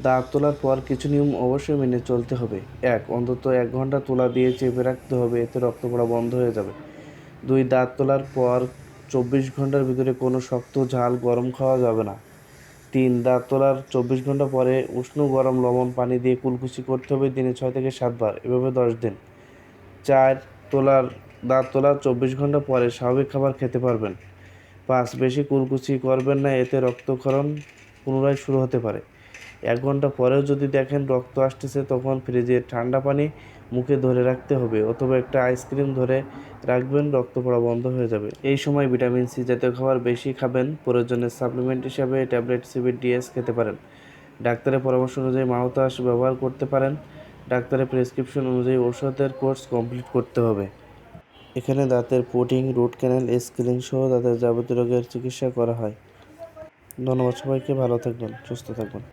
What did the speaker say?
দাঁত তোলার পর কিছু নিয়ম অবশ্যই মেনে চলতে হবে। অন্তত 1 ঘন্টা তুলা দিয়ে চেপে রাখতে হবে, এতে রক্ত পড়া বন্ধ হয়ে যাবে। 2, দাঁত তোলার পর 24 ঘন্টার ভিতরে কোনো শক্ত, ঝাল, গরম খাওয়া যাবে না। 3, দাঁত তোলার 24 ঘন্টা পরে উষ্ণ গরম লবণ পানি দিয়ে কুলকুচি করতে হবে দিনে 6 থেকে 7 বার, এভাবে 10 দিন। 4, তোলার দাঁত তোলার 24 ঘন্টা পরে স্বাভাবিক খাবার খেতে পারবেন। 5, বেশি কুলকুচি করবেন না, এতে রক্তক্ষরণ পুনরায় শুরু হতে পারে। 1 ঘন্টা পরেও যদি দেখেন রক্ত আসতেছে, তখন ফ্রিজে ঠান্ডা পানি মুখে ধরে রাখতে হবে অথবা একটা আইসক্রিম ধরে রাখবেন, রক্ত পড়া বন্ধ হয়ে যাবে। এই সময় ভিটামিন সি জাতীয় খাবার বেশি খাবেন। প্রয়োজনে সাপ্লিমেন্ট হিসাবে ট্যাবলেট CBD খেতে পারেন। ডাক্তারের পরামর্শ অনুযায়ী মাউথওয়াশ ব্যবহার করতে পারেন। ডাক্তারের প্রেসক্রিপশন অনুযায়ী ওষুধের কোর্স কমপ্লিট করতে হবে। এখানে দাঁতের পুডিং, রুট ক্যানেল, স্কেলিং সহ দাঁতের যাবতীয় রোগের চিকিৎসা করা হয়। ধন্যবাদ সবাইকে। ভালো থাকবেন, সুস্থ থাকবেন।